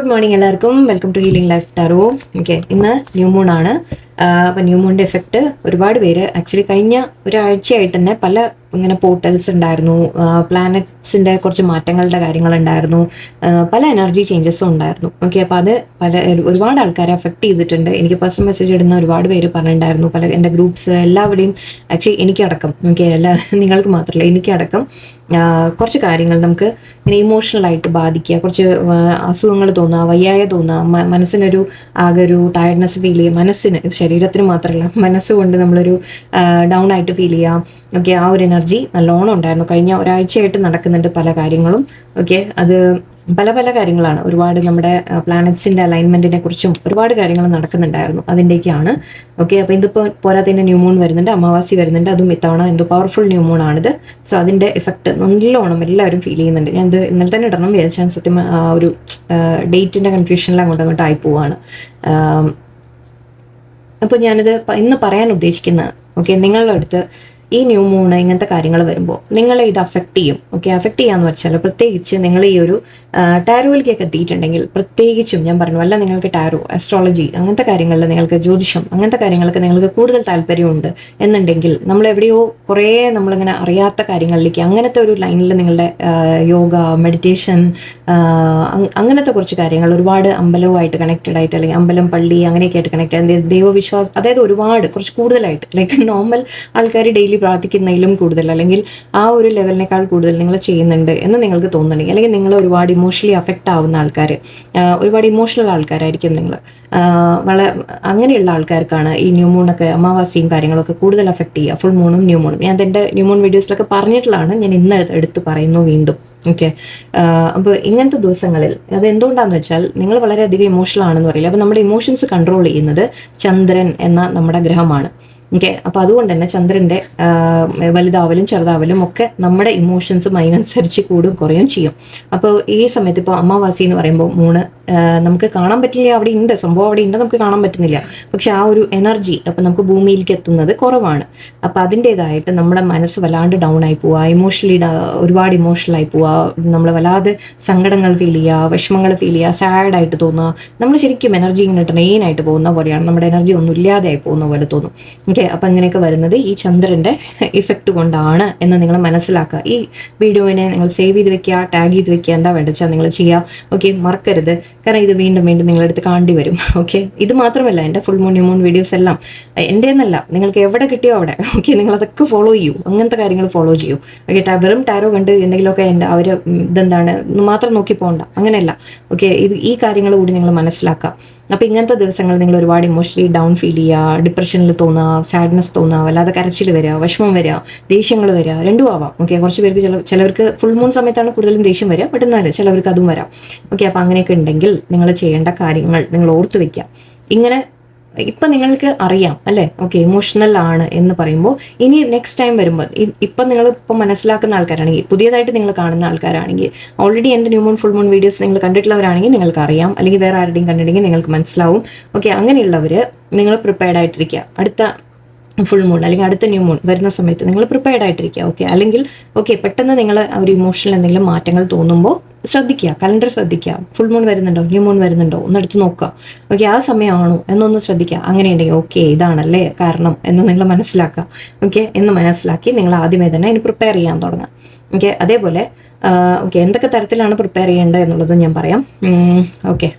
Good morning എല്ലാവർക്കും. Welcome to healing life tarot. Okay, ഇന്ന് new moon ആണ്. അപ്പം ന്യൂ മൂണിൻ്റെ എഫക്റ്റ് ഒരുപാട് പേര് ആക്ച്വലി കഴിഞ്ഞ ഒരാഴ്ചയായിട്ട് തന്നെ പല ഇങ്ങനെ പോർട്ടൽസ് ഉണ്ടായിരുന്നു, പ്ലാനറ്റ്സിൻ്റെ കുറച്ച് മാറ്റങ്ങളുടെ കാര്യങ്ങളുണ്ടായിരുന്നു, പല എനർജി ചേഞ്ചസും ഉണ്ടായിരുന്നു. ഓക്കെ, അപ്പോൾ അത് ഒരുപാട് ആൾക്കാരെ അഫക്റ്റ് ചെയ്തിട്ടുണ്ട്. എനിക്ക് പേഴ്സണൽ മെസ്സേജ് ഇടുന്ന ഒരുപാട് പേര് പറഞ്ഞിട്ടുണ്ടായിരുന്നു, പല എൻ്റെ ഗ്രൂപ്പ്സ് എല്ലാവരുടെയും. ആക്ച്വലി എനിക്കടക്കം, ഓക്കെ, നിങ്ങൾക്ക് മാത്രമല്ല എനിക്കടക്കം കുറച്ച് കാര്യങ്ങൾ നമുക്ക് ഇങ്ങനെ ഇമോഷണലായിട്ട് ബാധിക്കുക, കുറച്ച് അസുഖങ്ങൾ തോന്നുക, വയ്യായ തോന്നുക, മനസ്സിനൊരു ആകെ ഒരു ടയർഡ്നെസ് ഫീൽ ചെയ്യുക, മനസ്സിന്, ശരീരത്തിന് മാത്രമല്ല മനസ്സുകൊണ്ട് നമ്മളൊരു ഡൗൺ ആയിട്ട് ഫീൽ ചെയ്യുക. ഓക്കെ, ആ ഒരു എനർജി നല്ലോണം ഉണ്ടായിരുന്നു. കഴിഞ്ഞ ഒരാഴ്ചയായിട്ട് നടക്കുന്നുണ്ട് പല കാര്യങ്ങളും. ഓക്കെ, അത് പല പല കാര്യങ്ങളാണ്. ഒരുപാട് നമ്മുടെ പ്ലാനറ്റ്സിൻ്റെ അലൈൻമെൻറ്റിനെ കുറിച്ചും ഒരുപാട് കാര്യങ്ങൾ നടക്കുന്നുണ്ടായിരുന്നു. അതിൻ്റെയൊക്കെയാണ്. ഓക്കെ, അപ്പോൾ ഇതിപ്പോൾ പോരാത്തതിൻ്റെ ന്യൂ മൂൺ വരുന്നുണ്ട്, അമാവാസി വരുന്നുണ്ട്. അതും ഇത്തവണ എന്തോ പവർഫുൾ ന്യൂ മൂൺ ആണിത്. സോ അതിൻ്റെ എഫക്റ്റ് നല്ലോണം എല്ലാവരും ഫീൽ ചെയ്യുന്നുണ്ട്. ഞാൻ ഇത് ഇന്നലെ തന്നെ ഇടണം വിചാരിച്ചാൽ സത്യം ഒരു ഡേറ്റിൻ്റെ കൺഫ്യൂഷനിൽ അങ്ങോട്ട് ആയി പോവാണ്. അപ്പോൾ ഞാനിത് ഇന്ന് പറയാൻ ഉദ്ദേശിക്കുന്നത്, ഓക്കെ, നിങ്ങളുടെ അടുത്ത് ഈ ന്യൂ മൂണ് ഇങ്ങനത്തെ കാര്യങ്ങൾ വരുമ്പോൾ നിങ്ങളെ ഇത് അഫക്റ്റ് ചെയ്യും. ഓക്കെ, അഫക്റ്റ് ചെയ്യാന്ന് വെച്ചാൽ പ്രത്യേകിച്ച് നിങ്ങൾ ഈ ഒരു ടാരോയിലേക്കൊക്കെ എത്തിയിട്ടുണ്ടെങ്കിൽ, പ്രത്യേകിച്ചും ഞാൻ പറഞ്ഞു, അല്ല നിങ്ങൾക്ക് ടാരോ, അസ്ട്രോളജി അങ്ങനത്തെ കാര്യങ്ങളിൽ, നിങ്ങൾക്ക് ജ്യോതിഷം അങ്ങനത്തെ കാര്യങ്ങൾക്ക് നിങ്ങൾക്ക് കൂടുതൽ താല്പര്യമുണ്ട് എന്നുണ്ടെങ്കിൽ, നമ്മളെവിടെയോ കുറേ നമ്മളിങ്ങനെ അറിയാത്ത കാര്യങ്ങളിലേക്ക്, അങ്ങനത്തെ ഒരു ലൈനിൽ നിങ്ങളുടെ യോഗ, മെഡിറ്റേഷൻ, അങ്ങനത്തെ കുറച്ച് കാര്യങ്ങൾ, ഒരുപാട് അമ്പലവുമായിട്ട് കണക്റ്റഡ് ആയിട്ട്, അല്ലെങ്കിൽ അമ്പലം, പള്ളി അങ്ങനെയൊക്കെ ആയിട്ട് കണക്ട് ആയിട്ട്, ദൈവവിശ്വാസം, അതായത് ഒരുപാട് കുറച്ച് കൂടുതലായിട്ട്, ലൈക്ക് നോർമൽ ആൾക്കാർ ഡെയിലി പ്രാർത്ഥിക്കുന്നതിലും കൂടുതൽ, അല്ലെങ്കിൽ ആ ഒരു ലെവലിനേക്കാൾ കൂടുതൽ നിങ്ങൾ ചെയ്യുന്നുണ്ട് എന്ന് നിങ്ങൾക്ക് തോന്നുന്നുണ്ടെങ്കിൽ, അല്ലെങ്കിൽ നിങ്ങൾ ഒരുപാട് ഇമോഷണലി അഫക്റ്റ് ആവുന്ന ആൾക്കാർ, ഒരുപാട് ഇമോഷണൽ ആൾക്കാരായിരിക്കും നിങ്ങൾ, അങ്ങനെയുള്ള ആൾക്കാർക്കാണ് ഈ ന്യൂ മൂണൊക്കെ, അമാവാസിയും കാര്യങ്ങളൊക്കെ കൂടുതൽ അഫക്റ്റ് ചെയ്യുക. ഫുൾ മൂണും ന്യൂ മൂണും ഞാൻ എൻ്റെ ന്യൂ മൂൺ വീഡിയോസിലൊക്കെ പറഞ്ഞിട്ടുള്ളതാണ്, ഞാൻ ഇന്ന് എടുത്ത് പറയുന്നു വീണ്ടും. ഓക്കെ, അപ്പോൾ ഇങ്ങനത്തെ ദിവസങ്ങളിൽ അത് എന്തുകൊണ്ടാണെന്ന് വെച്ചാൽ, നിങ്ങൾ വളരെയധികം ഇമോഷണൽ ആണെന്ന് പറയില്ല. അപ്പോൾ നമ്മുടെ ഇമോഷൻസ് കൺട്രോൾ ചെയ്യുന്നത് ചന്ദ്രൻ എന്ന നമ്മുടെ ഗ്രഹമാണ്. ഓക്കെ, അപ്പോൾ അതുകൊണ്ട് തന്നെ ചന്ദ്രൻ്റെ വലുതാവലും ചെറുതാവലും ഒക്കെ നമ്മുടെ ഇമോഷൻസും അതിനനുസരിച്ച് കൂടും കുറയും ചെയ്യും. അപ്പോൾ ഈ സമയത്ത് ഇപ്പോൾ അമാവാസി എന്ന് പറയുമ്പോൾ മൂണ് നമുക്ക് കാണാൻ പറ്റില്ല, അവിടെ ഉണ്ട് സംഭവം, അവിടെ ഉണ്ട്, നമുക്ക് കാണാൻ പറ്റുന്നില്ല. പക്ഷെ ആ ഒരു എനർജി അപ്പോൾ നമുക്ക് ഭൂമിയിലേക്ക് എത്തുന്നത് കുറവാണ്. അപ്പോൾ അതിൻ്റേതായിട്ട് നമ്മുടെ മനസ്സ് വല്ലാണ്ട് ഡൗൺ ആയി പോവുക, ഇമോഷണലി ഒരുപാട് ഇമോഷണലായി പോവുക, നമ്മൾ വല്ലാതെ സങ്കടങ്ങൾ ഫീൽ ചെയ്യുക, വിഷമങ്ങൾ ഫീൽ ചെയ്യുക, സാഡായിട്ട് തോന്നുക. നമ്മൾ ശരിക്കും എനർജി ഇങ്ങനെ ട്രെയിൻ ആയിട്ട് പോകുന്ന പോലെയാണ്, നമ്മുടെ എനർജി ഒന്നും ഇല്ലാതെയായി പോകുന്ന പോലെ തോന്നും. ഓക്കെ, അപ്പം അങ്ങനെയൊക്കെ വരുന്നത് ഈ ചന്ദ്രൻ്റെ ഇഫക്റ്റ് കൊണ്ടാണ് എന്ന് നിങ്ങൾ മനസ്സിലാക്കുക. ഈ വീഡിയോനെ നിങ്ങൾ സേവ് ചെയ്ത് വെക്കുക, ടാഗ് ചെയ്ത് വെക്കുക, എന്താ വേണ്ടത് വെച്ചാൽ നിങ്ങൾ ചെയ്യുക. ഓക്കെ, മറക്കരുത്, കാരണം ഇത് വീണ്ടും വീണ്ടും നിങ്ങളെടുത്ത് കാണേണ്ടി വരും. ഓക്കെ, ഇത് മാത്രമല്ല, എൻ്റെ full moon new moon videos എല്ലാം എൻ്റെ എന്നല്ല, നിങ്ങൾക്ക് എവിടെ കിട്ടിയോ അവിടെ. ഓക്കെ, നിങ്ങളതൊക്കെ ഫോളോ ചെയ്യൂ, അങ്ങനത്തെ കാര്യങ്ങൾ ഫോളോ ചെയ്യൂ. ഓക്കെ, വെറും ടാരോ കണ്ട് എന്തെങ്കിലുമൊക്കെ അവർ ഇതെന്താണ് മാത്രം നോക്കി പോകണ്ട, അങ്ങനെയല്ല. ഓക്കെ, ഈ കാര്യങ്ങൾ കൂടി നിങ്ങൾ മനസ്സിലാക്കുക. അപ്പോൾ ഇങ്ങനത്തെ ദിവസങ്ങൾ നിങ്ങൾ ഒരുപാട് ഇമോഷണലി ഡൗൺ ഫീൽ ചെയ്യുക, ഡിപ്രഷനിൽ തോന്നുക, സാഡ്നെസ് തോന്നുക, വല്ലാതെ കരച്ചിൽ വരിക, വിഷമം വരിക, ദേഷ്യങ്ങൾ വരിക, രണ്ടും ആവാം. ഓക്കെ, കുറച്ച് പേർക്ക് ചിലവർക്ക് ഫുൾ മൂൺ സമയത്താണ് കൂടുതലും ദേഷ്യം വരിക, ബട്ട് എന്നാലും ചിലവർക്ക് അതും വരാം. ഓക്കെ, അപ്പോൾ അങ്ങനെയൊക്കെ ഉണ്ടെങ്കിൽ നിങ്ങൾ ചെയ്യേണ്ട കാര്യങ്ങൾ നിങ്ങൾ ഓർത്ത് വയ്ക്കുക. ഇങ്ങനെ ഇപ്പം നിങ്ങൾക്ക് അറിയാം അല്ലേ, ഓക്കെ, ഇമോഷണൽ ആണ് എന്ന് പറയുമ്പോൾ, ഇനി നെക്സ്റ്റ് ടൈം വരുമ്പോൾ, ഇപ്പം നിങ്ങൾ ഇപ്പം മനസ്സിലാക്കുന്ന ആൾക്കാരാണെങ്കിൽ, പുതിയതായിട്ട് നിങ്ങൾ കാണുന്ന ആൾക്കാരാണെങ്കിൽ, ഓൾറെഡി എൻ്റെ new moon full moon videos നിങ്ങൾ കണ്ടിട്ടുള്ളവരാണെങ്കിൽ നിങ്ങൾക്ക് അറിയാം, അല്ലെങ്കിൽ വേറെ ആരുടെയും കണ്ടിട്ടുണ്ടെങ്കിൽ നിങ്ങൾക്ക് മനസ്സിലാവും. ഓക്കെ, അങ്ങനെയുള്ളവർ നിങ്ങൾ പ്രിപ്പയർഡ് ആയിട്ടിരിക്കുക. അടുത്ത ഫുൾ മൂൺ അല്ലെങ്കിൽ അടുത്ത ന്യൂ മൂൺ വരുന്ന സമയത്ത് നിങ്ങൾ പ്രിപ്പയർഡ് ആയിട്ടിരിക്കുക. ഓക്കെ, അല്ലെങ്കിൽ ഓക്കെ, പെട്ടെന്ന് നിങ്ങൾ ഒരു ഇമോഷണൽ എന്തെങ്കിലും മാറ്റങ്ങൾ തോന്നുമ്പോൾ ശ്രദ്ധിക്കുക, കലണ്ടർ ശ്രദ്ധിക്കുക, ഫുൾ മൂൺ വരുന്നുണ്ടോ, ന്യൂ മൂൺ വരുന്നുണ്ടോ ഒന്നെടുത്ത് നോക്കുക. ഓക്കെ, ആ സമയമാണോ എന്നൊന്ന് ശ്രദ്ധിക്കുക. അങ്ങനെയുണ്ടെങ്കിൽ ഓക്കെ, ഇതാണല്ലേ കാരണം എന്ന് നിങ്ങൾ മനസ്സിലാക്കുക. ഓക്കെ, എന്ന് മനസ്സിലാക്കി നിങ്ങൾ ആദ്യമേ തന്നെ അതിന് പ്രിപ്പയർ ചെയ്യാൻ തുടങ്ങുക. ഓക്കെ, അതേപോലെ ഓക്കെ, എന്തൊക്കെ തരത്തിലാണ് പ്രിപ്പയർ ചെയ്യേണ്ടത് എന്നുള്ളതും ഞാൻ പറയാം. ഓക്കെ,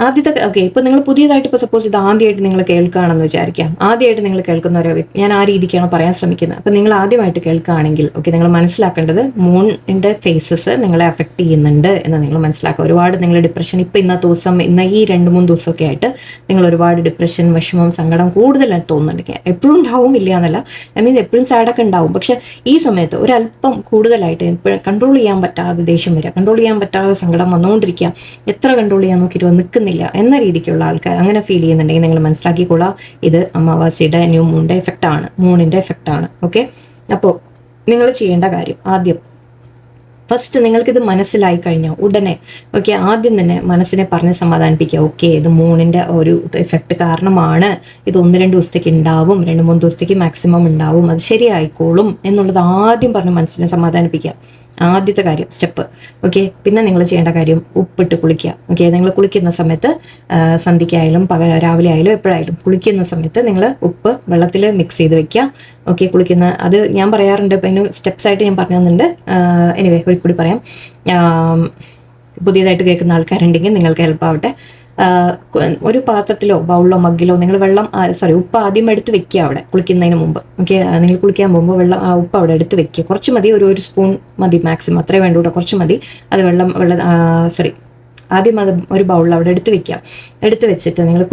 ആദ്യത്തെ ഓക്കെ, ഇപ്പോൾ നിങ്ങൾ പുതിയതായിട്ട് ഇപ്പോൾ സപ്പോസ് ഇത് ആദ്യമായിട്ട് നിങ്ങൾ കേൾക്കുകയാണെന്ന് വിചാരിക്കാം. ആദ്യമായിട്ട് നിങ്ങൾ കേൾക്കുന്നവരോ, ഞാൻ ആ രീതിക്കാണ് പറയാൻ ശ്രമിക്കുന്നത്. അപ്പോൾ നിങ്ങൾ ആദ്യമായിട്ട് കേൾക്കുകയാണെങ്കിൽ ഓക്കെ, നിങ്ങൾ മനസ്സിലാക്കേണ്ടത് മൂണിൻ്റെ ഫേസസ് നിങ്ങളെ അഫക്റ്റ് ചെയ്യുന്നുണ്ട് എന്ന് നിങ്ങൾ മനസ്സിലാക്കുക. ഒരുപാട് നിങ്ങൾ ഡിപ്രഷൻ, ഇപ്പോൾ ഇന്നത്തെ ദിവസം, ഇന്ന് ഈ 2-3 ദിവസമൊക്കെ ആയിട്ട് നിങ്ങൾ ഒരുപാട് ഡിപ്രഷൻ, വിഷമം, സങ്കടം കൂടുതലായിട്ട് തോന്നുന്നുണ്ട്. എപ്പോഴും ഉണ്ടാവും, ഇല്ല എന്നല്ല, ഐ മീൻ എപ്പോഴും സാഡൊക്കെ ഉണ്ടാവും. പക്ഷെ ഈ സമയത്ത് ഒരല്പം കൂടുതലായിട്ട് എപ്പോഴും കൺട്രോൾ ചെയ്യാൻ പറ്റാതെ ദേഷ്യം വരിക, കൺട്രോൾ ചെയ്യാൻ പറ്റാതെ സങ്കടം വന്നുകൊണ്ടിരിക്കുക, എത്ര കൺട്രോൾ ചെയ്യാൻ നോക്കിയിട്ട് നിൽക്കുന്നില്ല എന്ന രീതിക്കുള്ള ആൾക്കാർ അങ്ങനെ ഫീൽ ചെയ്യുന്നുണ്ടെങ്കിൽ നിങ്ങൾ മനസ്സിലാക്കിക്കൊള്ളാം, ഇത് അമാവാസിയുടെ ന്യൂ മൂണിൻ്റെ എഫക്റ്റ് ആണ്, മൂണിൻ്റെ എഫക്റ്റ് ആണ്. ഓക്കെ, അപ്പോൾ നിങ്ങൾ ചെയ്യേണ്ട കാര്യം ആദ്യം ഫസ്റ്റ് നിങ്ങൾക്കിത് മനസ്സിലായി കഴിഞ്ഞാൽ ഉടനെ ഓക്കെ ആദ്യം തന്നെ മനസ്സിനെ പറഞ്ഞ് സമാധാനിപ്പിക്കുക. ഓക്കെ, ഇത് മൂണിൻ്റെ ഒരു എഫക്റ്റ് കാരണമാണ്, ഇത് 1-2 ദിവസത്തേക്ക് ഉണ്ടാവും, 2-3 ദിവസത്തേക്ക് മാക്സിമം ഉണ്ടാവും, അത് ശരിയായിക്കോളും എന്നുള്ളത് ആദ്യം പറഞ്ഞ് മനസ്സിനെ സമാധാനിപ്പിക്കുക. ആദ്യത്തെ കാര്യം സ്റ്റെപ്പ്. ഓക്കെ, പിന്നെ നിങ്ങൾ ചെയ്യേണ്ട കാര്യം ഉപ്പിട്ട് കുളിക്കുക. ഓക്കെ, നിങ്ങൾ കുളിക്കുന്ന സമയത്ത് സന്ധ്യയ്ക്കായാലും രാവിലെ ആയാലും എപ്പോഴായാലും കുളിക്കുന്ന സമയത്ത് നിങ്ങൾ ഉപ്പ് വെള്ളത്തിൽ മിക്സ് ചെയ്ത് വെക്കുക. ഓക്കെ, കുളിക്കുന്ന അത് ഞാൻ പറയാറുണ്ട്, ഇപ്പം അതിന് സ്റ്റെപ്സ് ആയിട്ട് ഞാൻ പറഞ്ഞു തന്നിട്ടുണ്ട്. എനിവേ ഒരു കൂടി പറയാം, പുതിയതായിട്ട് കേൾക്കുന്ന ആൾക്കാരുണ്ടെങ്കിൽ നിങ്ങൾക്ക് ഹെൽപ്പ് ആവട്ടെ. ഒരു പാത്രത്തിലോ ബൗളിലോ മഗ്ഗിലോ നിങ്ങൾ ഉപ്പ് ആദ്യം എടുത്ത് വെക്കുക അവിടെ കുളിക്കുന്നതിന് മുമ്പ്. ഓക്കെ, നിങ്ങൾ കുളിക്കാൻ പോകുമ്പോൾ ഉപ്പ് അവിടെ എടുത്ത് വെക്കുക. കുറച്ച് മതി, ഒരു സ്പൂൺ മതി മാക്സിമം, അത്രേ വേണ്ടൂ കേട്ടോ, കുറച്ച് മതി. അത് ആദ്യം അത് ഒരു ബൗളിൽ അവിടെ എടുത്ത് വെക്കുക. എടുത്ത് വെച്ചിട്ട് നിങ്ങൾ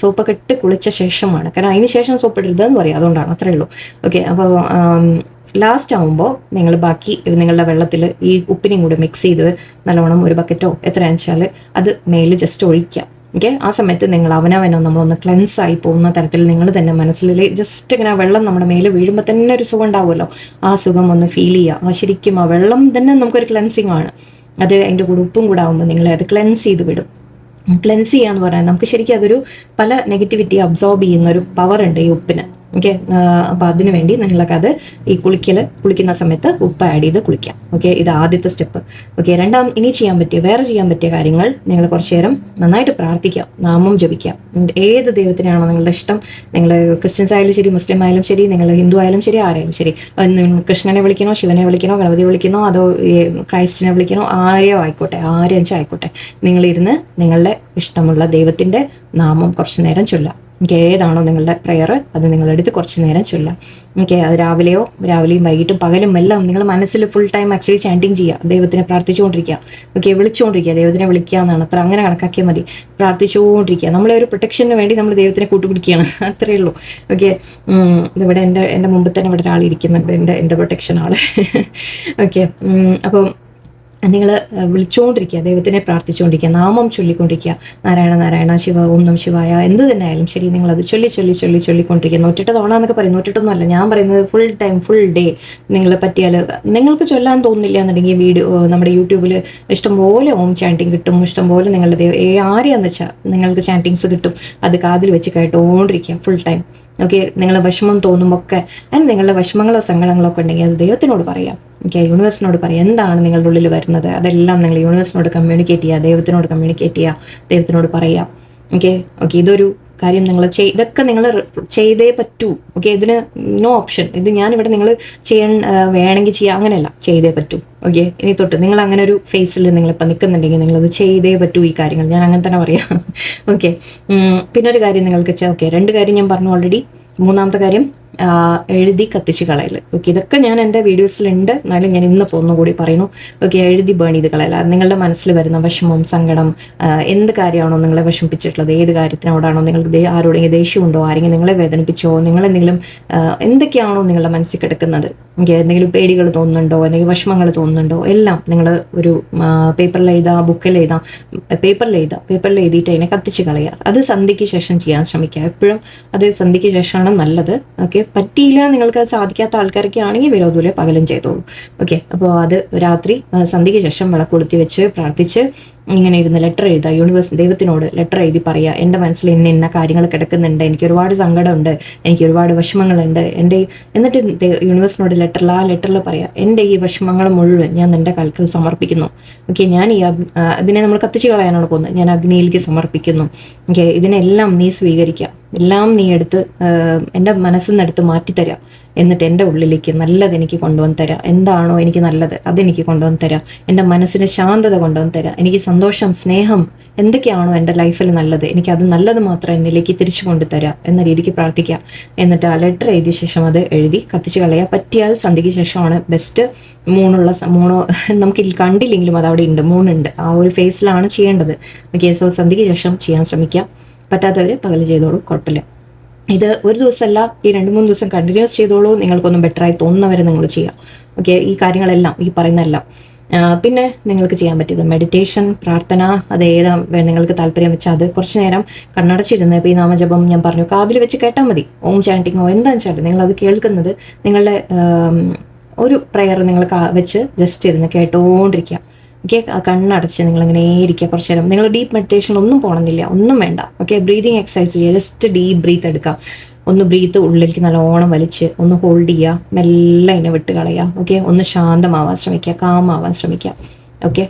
സോപ്പൊക്കെ ഇട്ട് കുളിച്ച ശേഷമാണ്, കാരണം അതിന് ശേഷം സോപ്പ് ഇടരുതെന്ന് പറയാം, അതുകൊണ്ടാണ്, അത്രേ ഉള്ളൂ. ഓക്കെ, അപ്പോൾ ലാസ്റ്റ് ആകുമ്പോൾ നിങ്ങൾ ബാക്കി നിങ്ങളുടെ വെള്ളത്തിൽ ഈ ഉപ്പിനെയും കൂടെ മിക്സ് ചെയ്ത് നല്ലോണം ഒരു ബക്കറ്റോ എത്രയാണെന്ന് വെച്ചാൽ അത് മേലിൽ ജസ്റ്റ് ഒഴിക്കുക. ഓക്കെ, ആ സമയത്ത് നിങ്ങൾ അവനവനോ നമ്മളൊന്ന് ക്ലെൻസ് ആയി പോകുന്ന തരത്തിൽ നിങ്ങൾ തന്നെ മനസ്സിൽ ജസ്റ്റ് ഇങ്ങനെ വെള്ളം നമ്മുടെ മേലെ വീഴുമ്പോൾ തന്നെ ഒരു സുഖം ഉണ്ടാവുമല്ലോ, ആ സുഖം ഒന്ന് ഫീൽ ചെയ്യുക. ശരിക്കും ആ വെള്ളം തന്നെ നമുക്കൊരു ക്ലെൻസിങ് ആണ്. അത് അതിൻ്റെ കൂടെ ഉപ്പും കൂടെ ആകുമ്പോൾ നിങ്ങളെ അത് ക്ലെൻസ് ചെയ്ത് വിടും. ക്ലെൻസ് ചെയ്യാന്ന് പറഞ്ഞാൽ നമുക്ക് ശരിക്കും അതൊരു പല നെഗറ്റിവിറ്റി അബ്സോർബ് ചെയ്യുന്ന ഒരു പവർ ഉണ്ട് ഈ ഉപ്പിന്. ഓക്കെ, അപ്പോൾ അതിനു വേണ്ടി നിങ്ങൾക്കത് ഈ കുളിക്കുന്ന സമയത്ത് ഉപ്പ് ആഡ് ചെയ്ത് കുളിക്കാം. ഓക്കെ, ഇത് ആദ്യത്തെ സ്റ്റെപ്പ്. ഓക്കെ, ഇനി വേറെ ചെയ്യാൻ പറ്റിയ കാര്യങ്ങൾ, നിങ്ങൾ കുറച്ചു നേരം നന്നായിട്ട് പ്രാർത്ഥിക്കാം, നാമം ജപിക്കാം. ഏത് ദൈവത്തിനാണോ നിങ്ങളുടെ ഇഷ്ടം, നിങ്ങൾ ക്രിസ്ത്യൻസ് ആയാലും ശരി, മുസ്ലിം ആയാലും ശരി, നിങ്ങൾ ഹിന്ദു ആയാലും ശരി, ആരായാലും ശരി, കൃഷ്ണനെ വിളിക്കണോ, ശിവനെ വിളിക്കണോ, ഗണപതി വിളിക്കണോ, അതോ ക്രൈസ്റ്റിനെ വിളിക്കണോ, ആരെയോ ആയിക്കോട്ടെ, ആയിക്കോട്ടെ, നിങ്ങളിരുന്ന് നിങ്ങളുടെ ഇഷ്ടമുള്ള ദൈവത്തിൻ്റെ നാമം കുറച്ചു നേരം ചൊല്ലാം. എനിക്ക് ഏതാണോ നിങ്ങളുടെ പ്രെയർ അത് നിങ്ങളെടുത്ത് കുറച്ച് നേരം ചൊല്ലാം. ഓക്കെ, അത് രാവിലെയും വൈകിട്ടും പകലും എല്ലാം നിങ്ങൾ മനസ്സിൽ ഫുൾ ടൈം ആക്ച്വലി ചാൻറ്റിങ് ചെയ്യുക, ദൈവത്തിനെ പ്രാർത്ഥിച്ചുകൊണ്ടിരിക്കുക. ഓക്കെ, വിളിച്ചുകൊണ്ടിരിക്കുക, ദൈവത്തിനെ വിളിക്കുക എന്നാണ്, അത്ര അങ്ങനെ കണക്കാക്കിയാൽ മതി. പ്രാർത്ഥിച്ചുകൊണ്ടിരിക്കുക, നമ്മളെ ഒരു പ്രൊട്ടക്ഷന് വേണ്ടി നമ്മൾ ദൈവത്തിനെ കൂട്ടുപിടിക്കുകയാണ്, അത്രയേ ഉള്ളൂ. ഓക്കെ, ഇതിവിടെ എൻ്റെ മുമ്പ് തന്നെ ഇവിടെ ഒരാൾ ഇരിക്കുന്നുണ്ട്, എൻ്റെ പ്രൊട്ടക്ഷൻ ആള്. ഓക്കെ, അപ്പം നിങ്ങൾ വിളിച്ചുകൊണ്ടിരിക്കുക, ദൈവത്തിനെ പ്രാർത്ഥിച്ചുകൊണ്ടിരിക്കുക, നാമം ചൊല്ലിക്കൊണ്ടിരിക്കുക. നാരായണ നാരായണ ശിവ, ഓം നമഃ ശിവായ, എന്ത് തന്നെ ആയാലും ശരി, നിങ്ങളത് ചൊല്ലിക്കൊണ്ടിരിക്കുക. 108 തവണ എന്നൊക്കെ പറയും, 108 അല്ല ഞാൻ പറയുന്നത്, ഫുൾ ടൈം ഫുൾ ഡേ നിങ്ങൾ പറ്റിയാൽ. നിങ്ങൾക്ക് ചൊല്ലാൻ തോന്നുന്നില്ല എന്നുണ്ടെങ്കിൽ നമ്മുടെ യൂട്യൂബിൽ ഇഷ്ടംപോലെ ഓം ചാൻറ്റിങ് കിട്ടും, ഇഷ്ടംപോലെ നിങ്ങളുടെ ആരെയാന്ന് വെച്ചാൽ നിങ്ങൾക്ക് ചാൻറ്റിങ്സ് കിട്ടും. അത് കാതിൽ വെച്ച് കേട്ടുകൊണ്ടിരിക്കുക ഫുൾ ടൈം. ഓക്കെ, നിങ്ങളെ വിഷമം തോന്നുമ്പോൾ നിങ്ങളുടെ വിഷമങ്ങളോ സങ്കടങ്ങളോ ഒക്കെ ഉണ്ടെങ്കിൽ അത് ദൈവത്തിനോട് പറയാം. ഓക്കെ, യൂണിവേഴ്സിനോട് പറയാം, എന്താണ് നിങ്ങളുടെ ഉള്ളിൽ വരുന്നത് അതെല്ലാം നിങ്ങൾ യൂണിവേഴ്സിനോട് കമ്മ്യൂണിക്കേറ്റ് ചെയ്യുക, ദൈവത്തിനോട് കമ്മ്യൂണിക്കേറ്റ് ചെയ്യുക, ദൈവത്തിനോട് പറയാം. ഓക്കെ, ഇതൊരു കാര്യം നിങ്ങൾ ഇതൊക്കെ നിങ്ങൾ ചെയ്തേ പറ്റൂ. ഓക്കെ, ഇതിന് നോ ഓപ്ഷൻ. ഇത് ഞാനിവിടെ നിങ്ങൾ വേണമെങ്കിൽ ചെയ്യാം, അങ്ങനെയല്ല, ചെയ്തേ പറ്റൂ. ഓക്കെ, ഇനി തൊട്ട് നിങ്ങൾ അങ്ങനെ ഒരു ഫേസിൽ നിങ്ങളിപ്പോൾ നിൽക്കുന്നുണ്ടെങ്കിൽ നിങ്ങളത് ചെയ്തേ പറ്റൂ ഈ കാര്യങ്ങൾ, ഞാൻ അങ്ങനെ തന്നെ പറയാം. ഓക്കെ, പിന്നെ ഒരു കാര്യം നിങ്ങൾക്ക് ഓക്കെ, 2 കാര്യം ഞാൻ പറഞ്ഞു ഓൾറെഡി. മൂന്നാമത്തെ കാര്യം എഴുതി കത്തിച്ച് കളയൽ. ഓക്കെ, ഇതൊക്കെ ഞാൻ എൻ്റെ വീഡിയോസിലുണ്ട്, എന്നാലും ഞാൻ ഇന്നിപ്പോൾ ഒന്നുകൂടി പറയുന്നു. ഓക്കെ, എഴുതി ബേൺ ചെയ്ത് കളയൽ. നിങ്ങളുടെ മനസ്സിൽ വരുന്ന വിഷമം, സങ്കടം, എന്ത് കാര്യമാണോ നിങ്ങളെ വിഷമിപ്പിച്ചിട്ടുള്ളത്, ഏത് കാര്യത്തിനോടാണോ നിങ്ങൾക്ക് ആരോടെങ്കിലും ദേഷ്യമുണ്ടോ, ആരെങ്കിലും നിങ്ങളെ വേദനിപ്പിച്ചോ, നിങ്ങളെന്തെങ്കിലും എന്തൊക്കെയാണോ നിങ്ങളുടെ മനസ്സിൽ കിടക്കുന്നത്, എന്തെങ്കിലും പേടികൾ തോന്നുന്നുണ്ടോ, എന്തെങ്കിലും വിഷമങ്ങൾ തോന്നുന്നുണ്ടോ, എല്ലാം നിങ്ങൾ ഒരു പേപ്പറിൽ എഴുതാം, ബുക്കിൽ എഴുതാം, പേപ്പറിൽ എഴുതിയിട്ട് അതിനെ കത്തിച്ച് കളയുക. അത് സന്ധ്യയ്ക്ക് ശേഷം ചെയ്യാൻ ശ്രമിക്കുക. എപ്പോഴും അത് സന്ധ്യയ്ക്ക് ശേഷമാണ് നല്ലത്. ഓക്കെ, പറ്റിയില്ല, നിങ്ങൾക്ക് സാധിക്കാത്ത ആൾക്കാരൊക്കെ ആണെങ്കിൽ വിരോധൂലെ പകലും ചെയ്തോളൂ. ഓക്കെ, അപ്പോൾ അത് രാത്രി സന്ധ്യയ്ക്ക് ശേഷം വിളക്ക് കൊളുത്തി വെച്ച് പ്രാർത്ഥിച്ച് ഇങ്ങനെ ഇരുന്ന് ലെറ്റർ എഴുതുക, ദൈവത്തിനോട് ലെറ്റർ എഴുതി പറയുക, എൻ്റെ മനസ്സിൽ ഇന്ന കാര്യങ്ങൾ കിടക്കുന്നുണ്ട്, എനിക്ക് ഒരുപാട് സങ്കടമുണ്ട്, എനിക്ക് ഒരുപാട് വിഷമങ്ങളുണ്ട്, എന്നിട്ട് യൂണിവേഴ്സിനോട് ലെറ്ററിൽ പറയാം, എൻ്റെ ഈ വിഷമങ്ങൾ മുഴുവൻ ഞാൻ നിൻ്റെ കാൽക്കൽ സമർപ്പിക്കുന്നു. ഓക്കെ, ഞാൻ ഇതിനെ നമ്മൾ കത്തിച്ച് കളയാനാണ് പോകുന്നത്, ഞാൻ അഗ്നിയിലേക്ക് സമർപ്പിക്കുന്നു. ഓക്കെ, ഇതിനെല്ലാം നീ സ്വീകരിക്കുക, എല്ലാം നീ എടുത്ത് എൻ്റെ മനസ്സിൽ നിന്ന് എടുത്ത് മാറ്റിത്തരാം, എന്നിട്ട് എൻ്റെ ഉള്ളിലേക്ക് നല്ലത് എനിക്ക് കൊണ്ടുവന്ന് തരാം. എന്താണോ എനിക്ക് നല്ലത് അതെനിക്ക് കൊണ്ടുവന്ന് തരാം. എൻ്റെ മനസ്സിന് ശാന്തത കൊണ്ടുവന്ന് തരാം. എനിക്ക് സന്തോഷം, സ്നേഹം, എന്തൊക്കെയാണോ എൻ്റെ ലൈഫിൽ നല്ലത് എനിക്കത് നല്ലത് മാത്രം എന്നിലേക്ക് തിരിച്ചു കൊണ്ടുതരാം എന്ന രീതിക്ക് പ്രാർത്ഥിക്കുക. എന്നിട്ട് ആ ലെറ്റർ എഴുതിയ ശേഷം അത് എഴുതി കത്തിച്ച് കളയുക. പറ്റിയാൽ സന്ധ്യയ്ക്ക് ശേഷമാണ് ബെസ്റ്റ്. മൂണോ നമുക്ക് കണ്ടില്ലെങ്കിലും അത് അവിടെ ഉണ്ട്, മൂണുണ്ട്, ആ ഒരു ഫേസിലാണ് ചെയ്യേണ്ടത്. ഓക്കെ, സോ സന്ധ്യയ്ക്ക് ശേഷം ചെയ്യാൻ ശ്രമിക്കുക. പറ്റാത്തവർ പകൽ ചെയ്തോളൂ, കുഴപ്പമില്ല. ഇത് ഒരു ദിവസമല്ല, ഈ 2-3 ദിവസം കണ്ടിന്യൂസ് ചെയ്തോളൂ. നിങ്ങൾക്കൊന്നും ബെറ്ററായി തോന്നുന്നവരെ നിങ്ങൾ ചെയ്യാം. ഓക്കെ, ഈ പറയുന്നതെല്ലാം. പിന്നെ നിങ്ങൾക്ക് ചെയ്യാൻ പറ്റിയത് മെഡിറ്റേഷൻ, പ്രാർത്ഥന, അത് നിങ്ങൾക്ക് താല്പര്യം വെച്ചാൽ അത് കുറച്ച് നേരം കണ്ണടച്ചിരുന്ന്, ഇപ്പോൾ ഈ നാമജപം ഞാൻ പറഞ്ഞു കാതിൽ വെച്ച് കേട്ടാൽ മതി. ഓം ചാൻറ്റിങ്ങോ എന്താണെന്ന് വെച്ചാൽ നിങ്ങളത് കേൾക്കുന്നത് നിങ്ങളുടെ ഒരു പ്രെയർ നിങ്ങൾ വെച്ച് ജസ്റ്റ് ഇരുന്ന് കേട്ടോണ്ടിരിക്കുക. ഓക്കെ, കണ്ണടച്ച് നിങ്ങളിങ്ങനെ ഇരിക്കുക കുറച്ച് നേരം. നിങ്ങൾ ഡീപ്പ് മെഡിറ്റേഷൻ ഒന്നും പോകണമെന്നില്ല, ഒന്നും വേണ്ട. ഓക്കെ, ബ്രീതിങ് എക്സസൈസ് ചെയ്യുക. ജസ്റ്റ് ഡീപ്പ് ബ്രീത്ത് എടുക്കുക. ഒന്ന് ബ്രീത്ത് ഉള്ളിലേക്ക് നല്ലോണം വലിച്ച് ഒന്ന് ഹോൾഡ് ചെയ്യുക, മെല്ലെ അതിനെ വിട്ട് കളയുക. ഓക്കെ, ഒന്ന് ശാന്തമാവാൻ ശ്രമിക്കുക, കാമാവാൻ ശ്രമിക്കുക.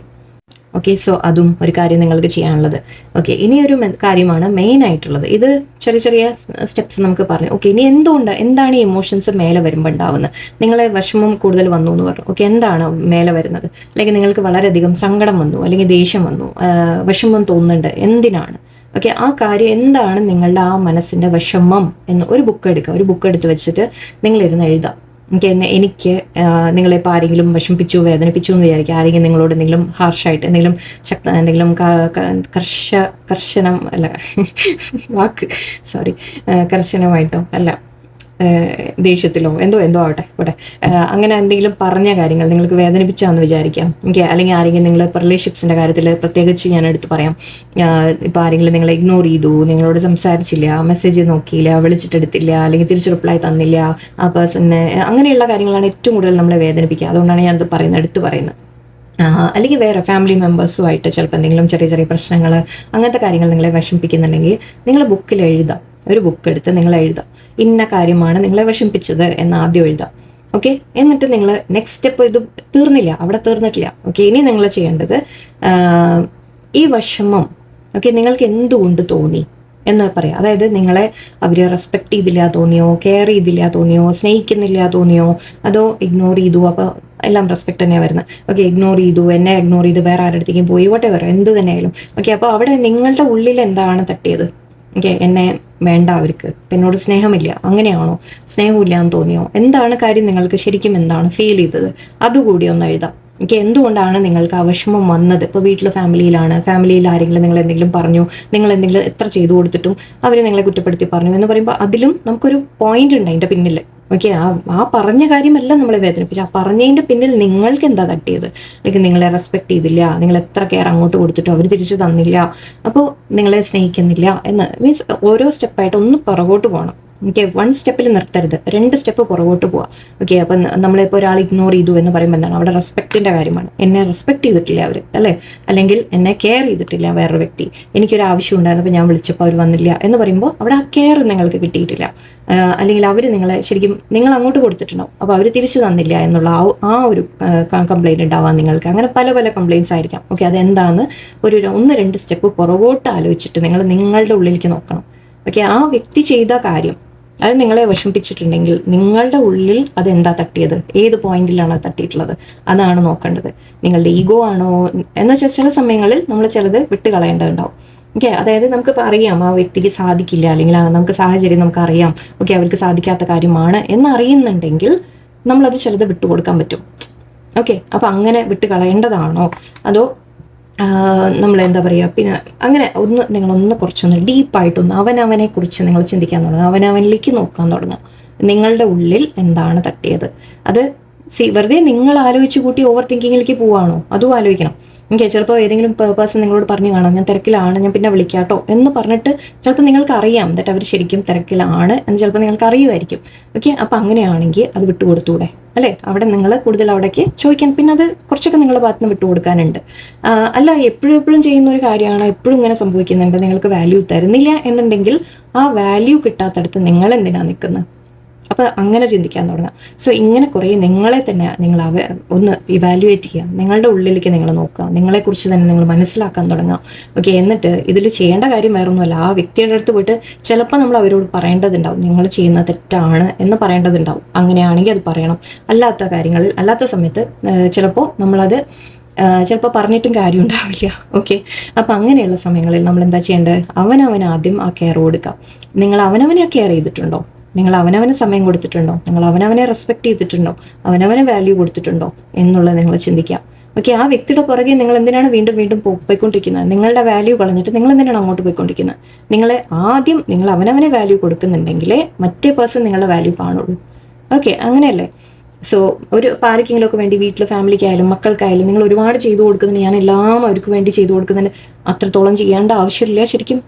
ഓക്കെ, സോ അതും ഒരു കാര്യം നിങ്ങൾക്ക് ചെയ്യാനുള്ളത്. ഓക്കെ, ഇനിയൊരു കാര്യമാണ് മെയിൻ ആയിട്ടുള്ളത്. ഇത് ചെറിയ ചെറിയ സ്റ്റെപ്സ് നമുക്ക് പറഞ്ഞു. ഓക്കെ, ഇനി എന്താണ് ഈ ഇമോഷൻസ് മേലെ വരുമ്പോൾ ഉണ്ടാവുന്നത്? നിങ്ങളെ വിഷമം കൂടുതൽ വന്നു എന്ന് പറഞ്ഞു. ഓക്കെ, എന്താണ് മേലെ വരുന്നത്? അല്ലെങ്കിൽ നിങ്ങൾക്ക് വളരെയധികം സങ്കടം വന്നു, അല്ലെങ്കിൽ ദേഷ്യം വന്നു, വിഷമം തോന്നുന്നുണ്ട്, എന്തിനാണ്? ഓക്കെ, ആ കാര്യം എന്താണ് നിങ്ങളുടെ ആ മനസ്സിൻ്റെ വിഷമം എന്ന് ഒരു ബുക്ക് എടുക്കുക. ഒരു ബുക്ക് എടുത്ത് വെച്ചിട്ട് നിങ്ങളിരുന്ന് എഴുതാം. എനിക്ക് നിങ്ങളിപ്പോൾ ആരെങ്കിലും വിഷമിപ്പിച്ചു, വേദനിപ്പിച്ചു എന്ന് വിചാരിക്കുക. ആരെങ്കിലും നിങ്ങളോട് എന്തെങ്കിലും ഹാർഷായിട്ട് എന്തെങ്കിലും കർശനം അല്ല വാക്ക് സോറി കർശനമായിട്ടോ അല്ല ദേഷ്യത്തിലോ എന്തോ ആവട്ടെ ഇവിടെ അങ്ങനെ എന്തെങ്കിലും പറഞ്ഞ കാര്യങ്ങൾ നിങ്ങൾക്ക് വേദനിപ്പിച്ചാന്ന് വിചാരിക്കാം. അല്ലെങ്കിൽ ആരെങ്കിലും നിങ്ങൾ ഇപ്പോൾ റിലേഷൻഷിപ്സിൻ്റെ കാര്യത്തിൽ പ്രത്യേകിച്ച് ഞാൻ എടുത്ത് പറയാം. ഇപ്പോൾ ആരെങ്കിലും നിങ്ങളെ ഇഗ്നോർ ചെയ്തു, നിങ്ങളോട് സംസാരിച്ചില്ല, മെസ്സേജ് നോക്കിയില്ല, വിളിച്ചിട്ടെടുത്തില്ല, അല്ലെങ്കിൽ തിരിച്ച് റിപ്ലൈ തന്നില്ല ആ പേഴ്സണിന്, അങ്ങനെയുള്ള കാര്യങ്ങളാണ് ഏറ്റവും കൂടുതൽ നമ്മളെ വേദനിപ്പിക്കുക. അതുകൊണ്ടാണ് ഞാനത് എടുത്ത് പറയുന്നത്. അല്ലെങ്കിൽ വേറെ ഫാമിലി മെമ്പേഴ്സുമായിട്ട് ചിലപ്പോൾ എന്തെങ്കിലും ചെറിയ ചെറിയ പ്രശ്നങ്ങൾ, അങ്ങനത്തെ കാര്യങ്ങൾ നിങ്ങളെ വിഷമിപ്പിക്കുന്നുണ്ടെങ്കിൽ നിങ്ങൾ ബുക്കിൽ എഴുതാം. ഒരു ബുക്ക് എടുത്ത് നിങ്ങൾ എഴുതാം, ഇന്ന കാര്യമാണ് നിങ്ങളെ വിഷമിപ്പിച്ചത് എന്ന് ആദ്യം എഴുതാം. ഓക്കെ, എന്നിട്ട് നിങ്ങൾ നെക്സ്റ്റ് സ്റ്റെപ്പ്, ഇത് തീർന്നില്ല, അവിടെ തീർന്നിട്ടില്ല. ഓക്കെ, ഇനി നിങ്ങൾ ചെയ്യേണ്ടത് ഈ വിഷമം നിങ്ങൾക്ക് എന്തുകൊണ്ട് തോന്നി എന്ന് പറയാം. അതായത് നിങ്ങളെ അവർ റെസ്പെക്ട് ചെയ്തില്ല തോന്നിയോ, കെയർ ചെയ്തില്ല തോന്നിയോ, സ്നേഹിക്കുന്നില്ല തോന്നിയോ, അതോ ഇഗ്നോർ ചെയ്തു, അപ്പോൾ എല്ലാം റെസ്പെക്ട് തന്നെയാണ് വരുന്നത്. ഓക്കെ, ഇഗ്നോർ ചെയ്തു, എന്നെ ഇഗ്നോർ ചെയ്ത് വേറെ ആരുടെ അടുത്തേക്കും പോയി, വോട്ടെവർ എന്ത് തന്നെയായാലും. ഓക്കെ, അപ്പോൾ അവിടെ നിങ്ങളുടെ ഉള്ളിൽ എന്താണ് തട്ടിയത്? ഓക്കെ, എന്നെ വേണ്ട, അവർക്ക് എന്നോട് സ്നേഹമില്ല, അങ്ങനെയാണോ? സ്നേഹമില്ല എന്ന് തോന്നിയോ? എന്താണ് കാര്യം? നിങ്ങൾക്ക് ശരിക്കും എന്താണ് ഫീൽ ചെയ്തത്? അതുകൂടി ഒന്ന് എഴുതാം. ഓക്കെ, എന്തുകൊണ്ടാണ് നിങ്ങൾക്ക് ആ വിഷമം വന്നത്? ഇപ്പോൾ വീട്ടിൽ ഫാമിലിയിൽ ആരെങ്കിലും നിങ്ങൾ എന്തെങ്കിലും പറഞ്ഞു, നിങ്ങൾ എന്തെങ്കിലും എത്ര ചെയ്തു കൊടുത്തിട്ടും അവർ നിങ്ങളെ കുറ്റപ്പെടുത്തി പറഞ്ഞു എന്ന് പറയുമ്പോൾ അതിലും നമുക്കൊരു പോയിന്റ് ഉണ്ട് അതിൻ്റെ പിന്നിൽ. ഓക്കെ, ആ പറഞ്ഞ കാര്യമല്ല നമ്മളെ വേദനിപ്പിച്ചു, ആ പറഞ്ഞതിൻ്റെ പിന്നിൽ നിങ്ങൾക്ക് എന്താ തട്ടിയത്? അല്ലെങ്കിൽ നിങ്ങളെ റെസ്പെക്ട് ചെയ്തില്ല, നിങ്ങൾ എത്ര കെയർ അങ്ങോട്ട് കൊടുത്തിട്ടോ അവർ തിരിച്ചു തന്നില്ല, അപ്പോൾ നിങ്ങളെ സ്നേഹിക്കുന്നില്ല എന്ന് മീൻസ് ഓരോ സ്റ്റെപ്പായിട്ട് ഒന്ന് പുറകോട്ട് പോകണം. ഓക്കെ, 1 സ്റ്റെപ്പിൽ നിർത്തരുത്, 2 സ്റ്റെപ്പ് പുറകോട്ട് പോവാം. ഓക്കെ, അപ്പം നമ്മളിപ്പോൾ ഒരാൾ ഇഗ്നോർ ചെയ്തു എന്ന് പറയുമ്പോൾ എന്താണ്? അവിടെ റെസ്പെക്റ്റിൻ്റെ കാര്യമാണ്. എന്നെ റെസ്പെക്ട് ചെയ്തിട്ടില്ല അവർ, അല്ലേ? അല്ലെങ്കിൽ എന്നെ കെയർ ചെയ്തിട്ടില്ല വേറൊരു വ്യക്തി. എനിക്കൊരു ആവശ്യം ഉണ്ടായിരുന്നപ്പോൾ ഞാൻ വിളിച്ചപ്പോൾ അവർ വന്നില്ല എന്ന് പറയുമ്പോൾ അവിടെ ആ കെയർ നിങ്ങൾക്ക് കിട്ടിയിട്ടില്ല. അല്ലെങ്കിൽ അവർ നിങ്ങളെ ശരിക്കും നിങ്ങൾ അങ്ങോട്ട് കൊടുത്തിട്ടുണ്ടാവും, അപ്പോൾ അവർ തിരിച്ചു തന്നില്ല എന്നുള്ള ആ ഒരു കംപ്ലയിൻറ്റ് ഉണ്ടാവാം നിങ്ങൾക്ക്. അങ്ങനെ പല പല കംപ്ലയിൻറ്റ്സ് ആയിരിക്കാം. ഓക്കെ, അതെന്താണെന്ന് ഒരു 1-2 സ്റ്റെപ്പ് പുറകോട്ട് ആലോചിച്ചിട്ട് നിങ്ങൾ നിങ്ങളുടെ ഉള്ളിലേക്ക് നോക്കണം. ഓക്കെ, ആ വ്യക്തി ചെയ്ത കാര്യം അത് നിങ്ങളെ വിഷമിപ്പിച്ചിട്ടുണ്ടെങ്കിൽ നിങ്ങളുടെ ഉള്ളിൽ അതെന്താ തട്ടിയത്? ഏത് പോയിന്റിലാണ് തട്ടിയിട്ടുള്ളത്? അതാണ് നോക്കേണ്ടത്. നിങ്ങളുടെ ഈഗോ ആണോ എന്ന് വെച്ചാൽ ചില സമയങ്ങളിൽ നമ്മൾ ചിലത് വിട്ട് കളയേണ്ടതുണ്ടാവും. ഓക്കെ, അതായത് നമുക്കിപ്പോൾ അറിയാം ആ വ്യക്തിക്ക് സാധിക്കില്ല, അല്ലെങ്കിൽ നമുക്ക് സാഹചര്യം നമുക്കറിയാം, ഓക്കെ അവർക്ക് സാധിക്കാത്ത കാര്യമാണ് എന്നറിയുന്നുണ്ടെങ്കിൽ നമ്മളത് ചിലത് വിട്ടുകൊടുക്കാൻ പറ്റും. ഓക്കെ, അപ്പോൾ അങ്ങനെ വിട്ട് കളയേണ്ടതാണോ അതോ നമ്മൾ എന്താ പറയുക? പിന്നെ അങ്ങനെ നിങ്ങളൊന്ന് കുറച്ചൊന്ന് ഡീപ്പായിട്ടൊന്ന് അവനവനെ കുറിച്ച് നിങ്ങൾ ചിന്തിക്കാൻ തുടങ്ങുക, അവനവനിലേക്ക് നോക്കാൻ തുടങ്ങുക. നിങ്ങളുടെ ഉള്ളിൽ എന്താണ് തട്ടിയത്? അത് വെറുതെ നിങ്ങൾ ആലോചിച്ച് കൂട്ടി ഓവർ തിങ്കിങ്ങിലേക്ക് പോവാണോ? അതും ആലോചിക്കണം. ഓക്കെ, ചിലപ്പോൾ ഏതെങ്കിലും പേഴ്സൺ നിങ്ങളോട് പറഞ്ഞു കാണാം, ഞാൻ തിരക്കിലാണ്, ഞാൻ പിന്നെ വിളിക്കാട്ടോ എന്ന് പറഞ്ഞിട്ട് ചിലപ്പോൾ നിങ്ങൾക്ക് അറിയാം എന്നിട്ട് അവർ ശരിക്കും തിരക്കിലാണ് എന്ന് ചിലപ്പോൾ നിങ്ങൾക്ക് അറിയുമായിരിക്കും. ഓക്കെ, അപ്പോൾ അങ്ങനെയാണെങ്കിൽ അത് വിട്ടുകൊടുത്തൂടെ? അല്ലേ? അവിടെ നിങ്ങൾ കൂടുതൽ അവിടേക്ക് ചോദിക്കാൻ, പിന്നെ അത് കുറച്ചൊക്കെ നിങ്ങളുടെ ഭാഗത്ത് നിന്ന് വിട്ടുകൊടുക്കാനുണ്ട്. അല്ല, എപ്പോഴും ചെയ്യുന്ന ഒരു കാര്യമാണ്, എപ്പോഴും ഇങ്ങനെ സംഭവിക്കുന്നുണ്ട്, നിങ്ങൾക്ക് വാല്യൂ തരുന്നില്ല എന്നുണ്ടെങ്കിൽ ആ വാല്യൂ കിട്ടാത്തടത്ത് നിങ്ങൾ എന്തിനാണ് നിൽക്കുന്നത്? അപ്പോൾ അങ്ങനെ ചിന്തിക്കാൻ തുടങ്ങാം. സോ ഇങ്ങനെ കുറേ നിങ്ങളെ തന്നെ നിങ്ങൾ ഒന്ന് ഇവാലുവേറ്റ് ചെയ്യുക, നിങ്ങളുടെ ഉള്ളിലേക്ക് നിങ്ങൾ നോക്കുക, നിങ്ങളെക്കുറിച്ച് തന്നെ നിങ്ങൾ മനസ്സിലാക്കാൻ തുടങ്ങുക. ഓക്കെ, എന്നിട്ട് ഇതിൽ ചെയ്യേണ്ട കാര്യം വേറൊന്നുമല്ല, ആ വ്യക്തിയുടെ അടുത്ത് പോയിട്ട് ചിലപ്പോൾ നമ്മൾ അവരോട് പറയേണ്ടതുണ്ടാവും, നിങ്ങൾ ചെയ്യുന്ന തെറ്റാണ് എന്ന് പറയേണ്ടതുണ്ടാവും. അങ്ങനെയാണെങ്കിൽ അത് പറയണം. അല്ലാത്ത സമയത്ത് ചിലപ്പോൾ നമ്മളത് പറഞ്ഞിട്ടും കാര്യം ഉണ്ടാവില്ല. ഓക്കെ, അപ്പം അങ്ങനെയുള്ള സമയങ്ങളിൽ നമ്മൾ എന്താ ചെയ്യേണ്ടത്? ആദ്യം ആ കെയർ കൊടുക്കാം. നിങ്ങൾ അവനവനെ കെയർ ചെയ്തിട്ടുണ്ടോ? നിങ്ങൾ അവനവന് സമയം കൊടുത്തിട്ടുണ്ടോ? നിങ്ങൾ അവനവനെ റെസ്പെക്ട് ചെയ്തിട്ടുണ്ടോ? അവനവനെ വാല്യൂ കൊടുത്തിട്ടുണ്ടോ എന്നുള്ളത് നിങ്ങൾ ചിന്തിക്കുക. ഓക്കെ, ആ വ്യക്തിയുടെ പുറകെ നിങ്ങൾ എന്തിനാണ് വീണ്ടും പോയിക്കൊണ്ടിരിക്കുന്നത്? നിങ്ങളുടെ വാല്യൂ കളഞ്ഞിട്ട് നിങ്ങൾ എന്തിനാണ് അങ്ങോട്ട് പോയിക്കൊണ്ടിരിക്കുന്നത്? നിങ്ങൾ അവനവനെ വാല്യൂ കൊടുക്കുന്നുണ്ടെങ്കിലേ മറ്റേ പേഴ്സൺ നിങ്ങളുടെ വാല്യൂ കാണുള്ളൂ. ഓക്കെ, അങ്ങനെയല്ലേ? സോ ആർക്കെങ്കിലും ഒക്കെ വേണ്ടി വീട്ടിൽ ഫാമിലിക്കായാലും മക്കൾക്കായാലും നിങ്ങൾ ഒരുപാട് ചെയ്തു കൊടുക്കുന്നുണ്ട്. ഞാൻ എല്ലാം അവർക്ക് വേണ്ടി ചെയ്തു കൊടുക്കുന്നുണ്ട്. അത്രത്തോളം ചെയ്യേണ്ട ആവശ്യമില്ല ശരിക്കും.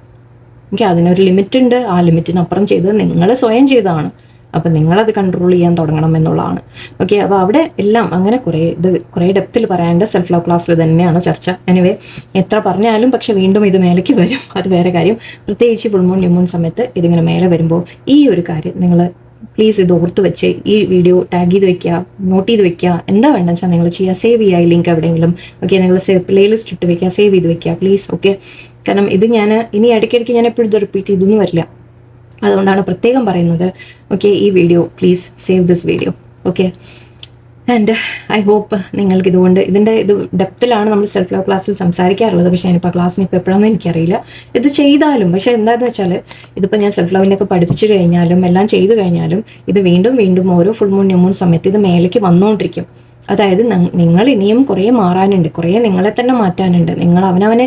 അതിനൊരു ലിമിറ്റ് ഉണ്ട്. ആ ലിമിറ്റിനപ്പുറം ചെയ്തത് നിങ്ങൾ സ്വയം ചെയ്തതാണ്. അപ്പം നിങ്ങളത് കൺട്രോൾ ചെയ്യാൻ തുടങ്ങണം എന്നുള്ളതാണ്. ഓക്കെ, അപ്പോൾ അവിടെ എല്ലാം അങ്ങനെ കുറേ ഡെപ്തിൽ പറയാണ്ട് സെൽഫ് ലവ് ക്ലാസ്സിൽ തന്നെയാണ് ചർച്ച. എനിവേ, എത്ര പറഞ്ഞാലും പക്ഷെ വീണ്ടും ഇത് മേലേക്ക് വരും, അത് വേറെ കാര്യം. പ്രത്യേകിച്ച് ഫുൾ മൂൺ ന്യൂ മൂൺ സമയത്ത് ഇതിങ്ങനെ മേലെ വരുമ്പോൾ ഈ ഒരു കാര്യം നിങ്ങൾ പ്ലീസ് ഇത് ഓർത്ത് വെച്ച് ഈ വീഡിയോ ടാഗ് ചെയ്ത് വെക്കുക, നോട്ട് ചെയ്ത് വെക്കുക, എന്താ വേണ്ടെന്ന് വെച്ചാൽ നിങ്ങൾ ചെയ്യുക. സേവ് ചെയ്യുക ഈ ലിങ്ക് എവിടെയെങ്കിലും. ഓക്കെ, നിങ്ങൾ പ്ലേലിസ്റ്റ് ഇട്ട് വെക്കുക, സേവ് ചെയ്ത് വെക്കുക പ്ലീസ്. ഓക്കെ, കാരണം ഇത് ഞാൻ ഇനി ഇടയ്ക്കിടയ്ക്ക് ഞാൻ എപ്പോഴും ഇത് റിപ്പീറ്റ് ചെയ്തൊന്നും വരില്ല, അതുകൊണ്ടാണ് പ്രത്യേകം പറയുന്നത്. ഓക്കെ, ഈ video please save this video. Okay, and I hope നിങ്ങൾക്ക് ഇതുകൊണ്ട് ഇതിൻ്റെ ഡെപ്തിലാണ് നമ്മൾ സെൽഫ് ലവ് ക്ലാസ്സിൽ സംസാരിക്കാറുള്ളത്. പക്ഷേ ഞാനിപ്പോൾ ക്ലാസ്സിന് ഇപ്പോൾ എപ്പോഴാണെന്ന് എനിക്കറിയില്ല. ഇത് ചെയ്താലും പക്ഷേ എന്താണെന്ന് വെച്ചാൽ ഇതിപ്പോൾ ഞാൻ സെൽഫ് ലവിൻ്റെ ഒക്കെ പഠിപ്പിച്ചു കഴിഞ്ഞാലും എല്ലാം ചെയ്തു കഴിഞ്ഞാലും ഇത് വീണ്ടും വീണ്ടും ഓരോ ഫുൾ മൂൺ ന്യൂ മൂൺ സമയത്ത് ഇത് മേലേക്ക് വന്നുകൊണ്ടിരിക്കും. അതായത് നിങ്ങൾ ഇനിയും കുറേ മാറാനുണ്ട്, കുറേ നിങ്ങളെ തന്നെ മാറ്റാനുണ്ട്. നിങ്ങൾ അവനവനെ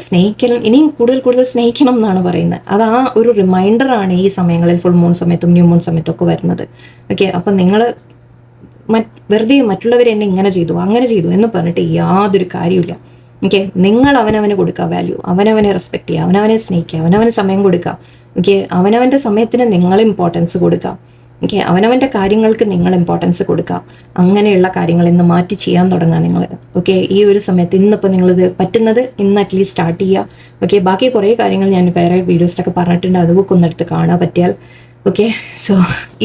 സ്നേഹിക്കണം, ഇനിയും കൂടുതൽ സ്നേഹിക്കണം എന്നാണ് പറയുന്നത്. അത് ആ ഒരു റിമൈൻഡറാണ് ഈ സമയങ്ങളിൽ ഫുൾ മൂൺ സമയത്തും ന്യൂ മൂൺ സമയത്തും ഒക്കെ വരുന്നത്. ഓക്കെ, അപ്പം നിങ്ങൾ വെറുതെ മറ്റുള്ളവർ എന്നെ ഇങ്ങനെ ചെയ്തു അങ്ങനെ ചെയ്തു എന്ന് പറഞ്ഞിട്ട് യാതൊരു കാര്യമില്ല. ഓക്കെ, നിങ്ങൾ അവനവന് കൊടുക്കുക വാല്യൂ, അവനവനെ റെസ്പെക്ട് ചെയ്യുക, അവനവനെ സ്നേഹിക്കുക, അവനവന് സമയം കൊടുക്കുക. ഓക്കെ, അവനവൻ്റെ സമയത്തിന് നിങ്ങൾ ഇമ്പോർട്ടൻസ് കൊടുക്കുക. ഓക്കെ, അവനവൻ്റെ കാര്യങ്ങൾക്ക് നിങ്ങൾ ഇമ്പോർട്ടൻസ് കൊടുക്കുക. അങ്ങനെയുള്ള കാര്യങ്ങൾ ഇന്ന് മാറ്റി ചെയ്യാൻ തുടങ്ങുക നിങ്ങൾ. ഓക്കെ, ഈ ഒരു സമയത്ത് ഇന്നിപ്പോൾ നിങ്ങളിത് പറ്റുന്നത് ഇന്ന് അറ്റ്ലീസ്റ്റ് സ്റ്റാർട്ട് ചെയ്യുക. ഓക്കെ, ബാക്കി കുറേ കാര്യങ്ങൾ ഞാൻ വേറെ വീഡിയോസിലൊക്കെ പറഞ്ഞിട്ടുണ്ട്, അതുപോലെ ഒന്നെടുത്ത് കാണാൻ പറ്റിയാൽ. ഓക്കെ, സോ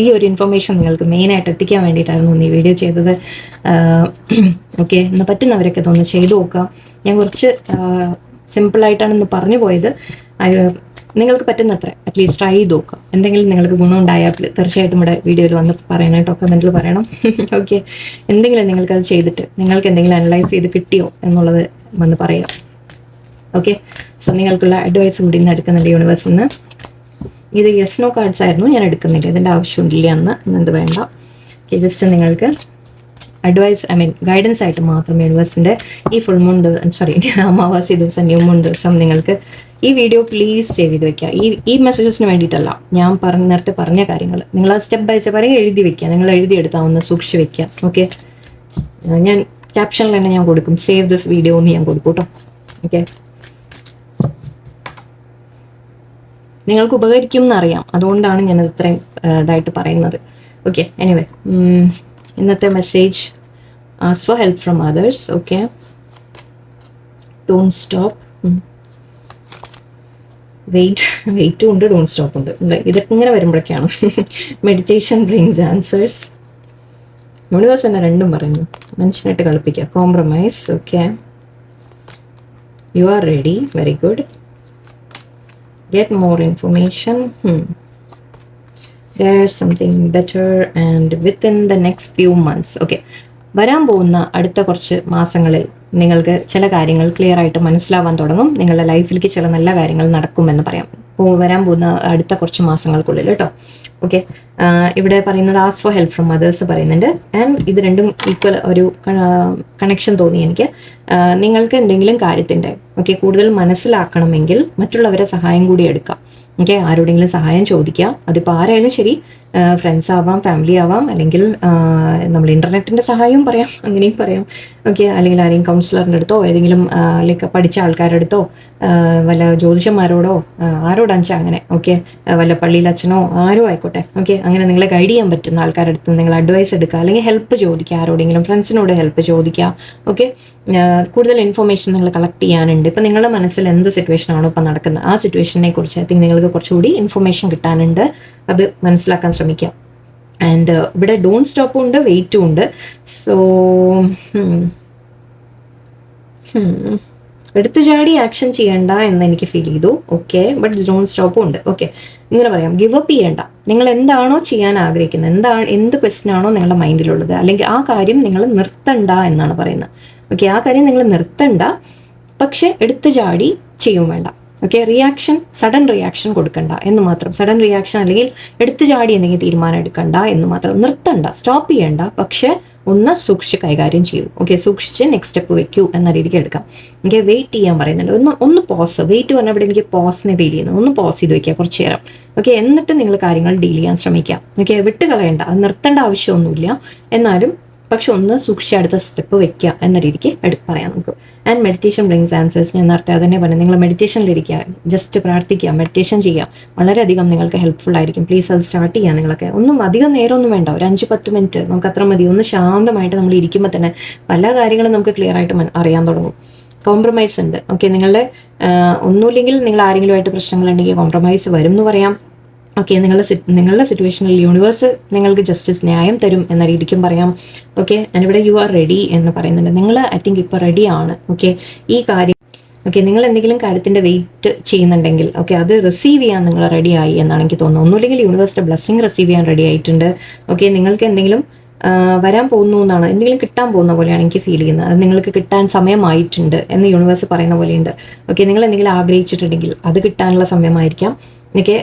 ഈ ഒരു ഇൻഫർമേഷൻ നിങ്ങൾക്ക് മെയിനായിട്ട് എത്തിക്കാൻ വേണ്ടിയിട്ടായിരുന്നു ഈ വീഡിയോ ചെയ്തത്. ഓക്കെ, ഇന്ന് പറ്റുന്നവരൊക്കെ ഇതൊന്ന് ചെയ്തു നോക്കാം. ഞാൻ കുറച്ച് സിമ്പിളായിട്ടാണ് ഇന്ന് പറഞ്ഞു പോയത്. നിങ്ങൾക്ക് പറ്റുന്നത്ര അറ്റ്ലീസ്റ്റ് ട്രൈ ചെയ്ത് നോക്കാം. എന്തെങ്കിലും നിങ്ങൾക്ക് ഗുണം ഉണ്ടായാൽ തീർച്ചയായിട്ടും ഇവിടെ വീഡിയോയിൽ വന്ന് പറയണം കേട്ടോ, കമൻറ്റിൽ പറയണം. ഓക്കെ, എന്തെങ്കിലും നിങ്ങൾക്കത് ചെയ്തിട്ട് നിങ്ങൾക്ക് എന്തെങ്കിലും അനലൈസ് ചെയ്ത് കിട്ടിയോ എന്നുള്ളത് വന്ന് പറയാം. ഓക്കെ, സോ നിങ്ങൾക്കുള്ള അഡ്വൈസ് കൂടി ഇന്ന് എടുക്കുന്നുണ്ട് യൂണിവേഴ്സിൽ നിന്ന്. ഇത് യെസ് നോ കാർഡ്സ് ആയിരുന്നു, ഞാൻ എടുക്കുന്നില്ല, ഇതിൻ്റെ ആവശ്യമില്ല എന്നത് വേണ്ട. ഓക്കെ, ജസ്റ്റ് നിങ്ങൾക്ക് അഡ്വൈസ് ഗൈഡൻസ് ആയിട്ട് മാത്രം യൂണിവേഴ്സിൻ്റെ ഈ ഫുൾ മൂൺ അമാവാസി ദിവസം ന്യൂ മൂൺ ദിവസം നിങ്ങൾക്ക് ഈ വീഡിയോ പ്ലീസ് സേവ് ചെയ്ത് വെക്കുക. ഈ മെസ്സേജസിന് വേണ്ടിയിട്ടല്ല, ഞാൻ നേരത്തെ പറഞ്ഞ കാര്യങ്ങൾ നിങ്ങൾ സ്റ്റെപ്പ് ബൈ സ്റ്റെപ്പ് അല്ലെങ്കിൽ എഴുതി വെക്കുക, നിങ്ങൾ എഴുതിയെടുത്താൽ ഒന്ന് സൂക്ഷിച്ച് വെക്കുക. ഓക്കെ, ഞാൻ ക്യാപ്ഷനിൽ തന്നെ ഞാൻ കൊടുക്കും, സേവ് ദിസ് വീഡിയോ എന്ന് ഞാൻ കൊടുക്കും കേട്ടോ. ഓക്കെ, നിങ്ങൾക്ക് ഉപകരിക്കും എന്നറിയാം, അതുകൊണ്ടാണ് ഞാനത് ഇത്രയും ഇതായിട്ട് പറയുന്നത്. ഓക്കെ, എനിവേ, ഇന്നത്തെ message ask for help from others. Okay, don't stop, വെയിറ്റും ഉണ്ട്, ഡോണ്ട് സ്റ്റോപ്പ് ഉണ്ട്. ഇതൊക്കെ ഇങ്ങനെ വരുമ്പോഴൊക്കെയാണ് മെഡിറ്റേഷൻ ബ്രിങ്സ് ആൻസേഴ്സ്. യൂണിവേഴ്സ് തന്നെ രണ്ടും പറയുന്നു, മനുഷ്യനായിട്ട് കളിപ്പിക്കുക, compromise. Okay, you are ready, very good. Get more information. There's something better and within the next few months. Okay, വരാൻ പോകുന്ന അടുത്ത കുറച്ച് മാസങ്ങളിൽ നിങ്ങൾക്ക് ചില കാര്യങ്ങൾ ക്ലിയർ ആയിട്ട് മനസ്സിലാവാൻ തുടങ്ങും. നിങ്ങളുടെ ലൈഫിലേക്ക് ചില നല്ല കാര്യങ്ങൾ നടക്കുമെന്ന് പറയാം വരാൻ പോകുന്ന അടുത്ത കുറച്ച് മാസങ്ങൾക്കുള്ളിൽ കേട്ടോ. ഓക്കെ, ഇവിടെ പറയുന്നത് ask for help from others പറയുന്നുണ്ട്. ആൻഡ് ഇത് രണ്ടും ഈക്വൽ ഒരു കണക്ഷൻ തോന്നി എനിക്ക്. നിങ്ങൾക്ക് എന്തെങ്കിലും കാര്യത്തിൻ്റെ കൂടുതൽ മനസ്സിലാക്കണമെങ്കിൽ മറ്റുള്ളവരെ സഹായം കൂടി എടുക്കാം. ഓക്കെ, ആരോടെങ്കിലും സഹായം ചോദിക്കുക. അതിപ്പോൾ ആരായാലും ശരി, ഫ്രണ്ട്സ് ആവാം, ഫാമിലി ആവാം, അല്ലെങ്കിൽ നമ്മൾ ഇൻ്റർനെറ്റിൻ്റെ സഹായവും പറയാം, അങ്ങനെയും പറയാം. ഓക്കെ, അല്ലെങ്കിൽ ആരെയും കൗൺസിലറിൻ്റെ അടുത്തോ ഏതെങ്കിലും ലൈക്ക് പഠിച്ച ആൾക്കാരുടെ അടുത്തോ വല്ല ജ്യോതിഷന്മാരോടോ ആരോടാണെന്ന് വെച്ചാൽ അങ്ങനെ. ഓക്കെ, വല്ല പള്ളിയിലച്ഛനോ ആരോ ആയിക്കോട്ടെ. ഓക്കെ, അങ്ങനെ നിങ്ങളെ ഗൈഡ് ചെയ്യാൻ പറ്റുന്ന ആൾക്കാരുടെ അടുത്ത് നിങ്ങൾ അഡ്വൈസ് എടുക്കുക, അല്ലെങ്കിൽ ഹെൽപ്പ് ചോദിക്കുക, ആരോടെങ്കിലും ഫ്രണ്ട്സിനോട് ഹെൽപ്പ് ചോദിക്കുക. ഓക്കെ, കൂടുതൽ ഇൻഫർമേഷൻ നിങ്ങൾ കളക്ട് ചെയ്യാനുണ്ട്. ഇപ്പം നിങ്ങളുടെ മനസ്സിൽ എന്ത് സിറ്റുവേഷൻ ആണോ ഇപ്പം നടക്കുന്നത്, ആ സിറ്റുവേഷനെ കുറിച്ച് ഐ തിങ്ക് നിങ്ങൾക്ക് കുറച്ചുകൂടി ഇൻഫർമേഷൻ കിട്ടാനുണ്ട്. അത് മനസ്സിലാക്കാൻ ശ്രമിക്കാം. ആൻഡ് ഇവിടെ ഡോണ്ട് സ്റ്റോപ്പും ഉണ്ട്, വെയിറ്റും ഉണ്ട്. സോ എടുത്തു ചാടി ആക്ഷൻ ചെയ്യണ്ട എന്ന് എനിക്ക് ഫീൽ ചെയ്തു. ഓക്കെ, ബട്ട് ഡോണ്ട് സ്റ്റോപ്പും ഉണ്ട്. ഓക്കെ, ഇങ്ങനെ പറയാം, ഗിവ് അപ്പ് ചെയ്യണ്ട. നിങ്ങൾ എന്താണോ ചെയ്യാൻ ആഗ്രഹിക്കുന്നത്, എന്ത് ക്വസ്റ്റ്യൻ ആണോ നിങ്ങളുടെ മൈൻഡിലുള്ളത്, അല്ലെങ്കിൽ ആ കാര്യം നിങ്ങൾ നിർത്തണ്ട എന്നാണ് പറയുന്നത്. ഓക്കെ, ആ കാര്യം നിങ്ങൾ നിർത്തണ്ട, പക്ഷെ എടുത്തു ചാടി ചെയ്യും വേണ്ട. ഓക്കെ, സഡൻ റിയാക്ഷൻ കൊടുക്കണ്ട എന്ന് മാത്രം. സഡൻ റിയാക്ഷൻ അല്ലെങ്കിൽ എടുത്തു ചാടി എന്തെങ്കിലും തീരുമാനം എടുക്കണ്ട എന്ന് മാത്രം. നിർത്തണ്ട, സ്റ്റോപ്പ് ചെയ്യണ്ട, പക്ഷെ ഒന്ന് സൂക്ഷിച്ച് കൈകാര്യം ചെയ്യൂ. ഓക്കെ, സൂക്ഷിച്ച് നെക്സ്റ്റ് സ്റ്റെപ്പ് വെക്കൂ എന്ന രീതിക്ക് എടുക്കാം. ഓക്കെ, വെയിറ്റ് ചെയ്യാൻ പറയുന്നുണ്ട്. ഒന്ന് പോസ്. വെയിറ്റ് പറഞ്ഞാൽ ഇവിടെ എനിക്ക് പോസിനെ ഫീൽ ചെയ്യുന്നു. ഒന്ന് പോസ് ചെയ്ത് വെക്കുക കുറച്ച് നേരം. ഓക്കെ, എന്നിട്ട് നിങ്ങൾ കാര്യങ്ങൾ ഡീൽ ചെയ്യാൻ ശ്രമിക്കാം. ഓക്കെ, വിട്ട് കളയണ്ട, അത് നിർത്തേണ്ട ആവശ്യമൊന്നുമില്ല. എന്നാലും പക്ഷെ ഒന്ന് സൂക്ഷിച്ച് അടുത്ത സ്റ്റെപ്പ് വെക്കുക എന്ന രീതിക്ക് പറയാം നമുക്ക്. And meditation brings answers. ഞാൻ നേരത്തെ അതന്നെ പറഞ്ഞു, നിങ്ങൾ മെഡിറ്റേഷനിലിരിക്കുക, ജസ്റ്റ് പ്രാർത്ഥിക്കുക, മെഡിറ്റേഷൻ ചെയ്യുക, വളരെയധികം നിങ്ങൾക്ക് ഹെൽപ്ഫുൾ ആയിരിക്കും. പ്ലീസ് അത് സ്റ്റാർട്ട് ചെയ്യുക. നിങ്ങളൊക്കെ ഒന്നും അധികം നേരമൊന്നും വേണ്ട, ഒരു 5-10 മിനിറ്റ് നമുക്ക് അത്ര മതി. ഒന്ന് ശാന്തമായിട്ട് നമ്മൾ ഇരിക്കുമ്പോൾ തന്നെ പല കാര്യങ്ങളും നമുക്ക് ക്ലിയർ ആയിട്ട് അറിയാൻ തുടങ്ങും. കോംപ്രമൈസ് ഉണ്ട്. ഓക്കെ, നിങ്ങളുടെ ഒന്നുമില്ലെങ്കിൽ നിങ്ങൾ ആരെങ്കിലുമായിട്ട് പ്രശ്നങ്ങളുണ്ടെങ്കിൽ കോംപ്രമൈസ് വരും എന്ന് പറയാം. ഓക്കെ, നിങ്ങളുടെ സിറ്റുവേഷനിൽ യൂണിവേഴ്സ് നിങ്ങൾക്ക് ജസ്റ്റിസ് ന്യായം തരും എന്ന രീതിക്കും പറയാം. ഓക്കെ, ഞാനിവിടെ യു ആർ റെഡി എന്ന് പറയുന്നുണ്ട്. നിങ്ങൾ ഐ തിങ്ക് ഇപ്പോൾ റെഡിയാണ്. ഓക്കെ, ഈ കാര്യം ഓക്കെ, നിങ്ങൾ എന്തെങ്കിലും കാര്യത്തിൻ്റെ വെയിറ്റ് ചെയ്യുന്നുണ്ടെങ്കിൽ ഓക്കെ, അത് റിസീവ് ചെയ്യാൻ നിങ്ങൾ റെഡിയായി എന്നാണ് എനിക്ക് തോന്നുന്നത്. ഒന്നുമില്ലെങ്കിൽ യൂണിവേഴ്സിൻ്റെ ബ്ലെസ്സിങ് റിസീവ് ചെയ്യാൻ റെഡി ആയിട്ടുണ്ട്. ഓക്കെ, നിങ്ങൾക്ക് എന്തെങ്കിലും വരാൻ പോകുന്നു എന്നാണ്, എന്തെങ്കിലും കിട്ടാൻ പോകുന്ന പോലെയാണ് എനിക്ക് ഫീൽ ചെയ്യുന്നത്. അത് നിങ്ങൾക്ക് കിട്ടാൻ സമയമായിട്ടുണ്ട് എന്ന് യൂണിവേഴ്സ് പറയുന്ന പോലെയുണ്ട്. ഓക്കെ, നിങ്ങൾ എന്തെങ്കിലും ആഗ്രഹിച്ചിട്ടുണ്ടെങ്കിൽ അത് കിട്ടാനുള്ള സമയമായിരിക്കാം. എനിക്ക്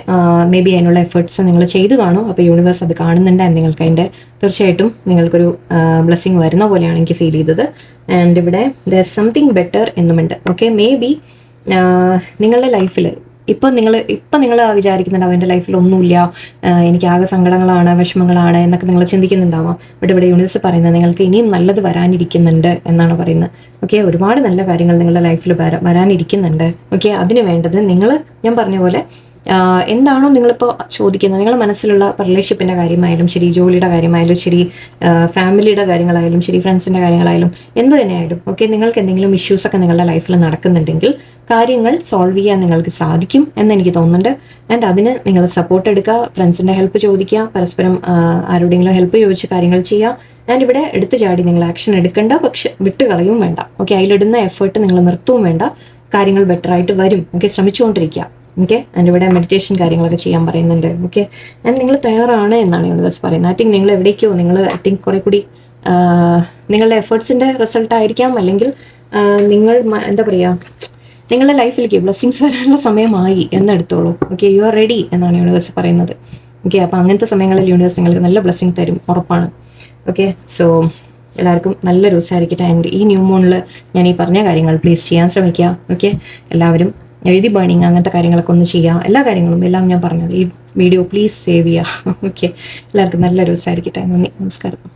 മേ ബി അതിനുള്ള എഫേർട്സ് നിങ്ങൾ ചെയ്തു കാണും. അപ്പോൾ യൂണിവേഴ്സ് അത് കാണുന്നുണ്ട്. നിങ്ങൾക്ക് അതിൻ്റെ തീർച്ചയായിട്ടും നിങ്ങൾക്കൊരു ബ്ലെസ്സിങ് വരുന്ന പോലെയാണ് എനിക്ക് ഫീൽ ചെയ്തത്. ആൻഡ് ഇവിടെ ദർ സംതിങ് ബെറ്റർ എന്നുമുണ്ട്. ഓക്കെ, മേ ബി നിങ്ങളുടെ ലൈഫിൽ ഇപ്പം നിങ്ങൾ വിചാരിക്കുന്നുണ്ടാവും എൻ്റെ ലൈഫിൽ ഒന്നുമില്ല, എനിക്ക് ആകെ സങ്കടങ്ങളാണ്, വിഷമങ്ങളാണ് എന്നൊക്കെ നിങ്ങൾ ചിന്തിക്കുന്നുണ്ടാവാം. ബട്ട് ഇവിടെ യൂണിവേഴ്സ് പറയുന്നത് നിങ്ങൾക്ക് ഇനിയും നല്ലത് വരാനിരിക്കുന്നുണ്ട് എന്നാണ് പറയുന്നത്. ഓക്കെ, ഒരുപാട് നല്ല കാര്യങ്ങൾ നിങ്ങളുടെ ലൈഫിൽ വരാനിരിക്കുന്നുണ്ട്. ഓക്കെ, അതിന് വേണ്ടത് ഞാൻ പറഞ്ഞ പോലെ എന്താണോ നിങ്ങളിപ്പോൾ ചോദിക്കുന്നത്, നിങ്ങളുടെ മനസ്സിലുള്ള റിലേഷൻഷിപ്പിൻ്റെ കാര്യമായാലും ശരി, ജോലിയുടെ കാര്യമായാലും ശരി, ഫാമിലിയുടെ കാര്യങ്ങളായാലും ശരി, ഫ്രണ്ട്സിൻ്റെ കാര്യങ്ങളായാലും എന്ത് തന്നെയായാലും ഓക്കെ, നിങ്ങൾക്ക് എന്തെങ്കിലും ഇഷ്യൂസൊക്കെ നിങ്ങളുടെ ലൈഫിൽ നടക്കുന്നുണ്ടെങ്കിൽ കാര്യങ്ങൾ സോൾവ് ചെയ്യാൻ നിങ്ങൾക്ക് സാധിക്കും എന്ന് എനിക്ക് തോന്നുന്നുണ്ട്. ആൻഡ് അതിന് നിങ്ങൾ സപ്പോർട്ട് എടുക്കുക, ഫ്രണ്ട്സിൻ്റെ ഹെൽപ്പ് ചോദിക്കുക, പരസ്പരം ആരോടെങ്കിലും ഹെൽപ്പ് ചോദിച്ച് കാര്യങ്ങൾ ചെയ്യുക. ആൻഡ് ഇവിടെ എടുത്തു ചാടി നിങ്ങൾ ആക്ഷൻ എടുക്കേണ്ട, പക്ഷെ വിട്ടുകളയും വേണ്ട. ഓക്കെ, അതിലിടുന്ന എഫേർട്ട് നിങ്ങൾ നിർത്തുകയും വേണ്ട. കാര്യങ്ങൾ ബെറ്ററായിട്ട് വരും. ഓക്കെ, ശ്രമിച്ചുകൊണ്ടിരിക്കുക. ഓക്കെ, ആൻഡ് ഇവിടെ മെഡിറ്റേഷൻ കാര്യങ്ങളൊക്കെ ചെയ്യാൻ പറയുന്നുണ്ട്. ഓക്കെ, ആൻഡ് നിങ്ങൾ തയ്യാറാണ് എന്നാണ് യൂണിവേഴ്സ് പറയുന്നത്. ഐ തിങ്ക് നിങ്ങൾ എവിടേക്കോ ഐ തിങ്ക് കുറെ കൂടി നിങ്ങളുടെ എഫേർട്സിൻ്റെ റിസൾട്ട് ആയിരിക്കാം, അല്ലെങ്കിൽ നിങ്ങൾ എന്താ പറയുക, നിങ്ങളുടെ ലൈഫിലേക്ക് ബ്ലെസ്സിങ്സ് വരാനുള്ള സമയമായി എന്നെടുത്തോളൂ. ഓക്കെ, യു ആർ റെഡി എന്നാണ് യൂണിവേഴ്സ് പറയുന്നത്. ഓക്കെ, അപ്പോൾ അങ്ങനത്തെ സമയങ്ങളിൽ യൂണിവേഴ്സ് നിങ്ങൾക്ക് നല്ല ബ്ലെസ്സിങ് തരും, ഉറപ്പാണ്. ഓക്കെ, സോ എല്ലാവർക്കും നല്ല ദിവസമായിരിക്കട്ടെ. ആൻഡ് ഈ ന്യൂ മൂണിൽ ഞാൻ ഈ പറഞ്ഞ കാര്യങ്ങൾ പ്ലീസ് ചെയ്യാൻ ശ്രമിക്കുക. ഓക്കെ, എല്ലാവരും എഴുതി ബേണിങ് അങ്ങനത്തെ കാര്യങ്ങളൊക്കെ ഒന്ന് ചെയ്യുക. എല്ലാ കാര്യങ്ങളും എല്ലാം ഞാൻ പറഞ്ഞത് ഈ വീഡിയോ പ്ലീസ് സേവ് ചെയ്യുക. ഓക്കെ, എല്ലാവർക്കും നല്ല ദിവസമായിരിക്കട്ടെ. നന്ദി, നമസ്കാരം.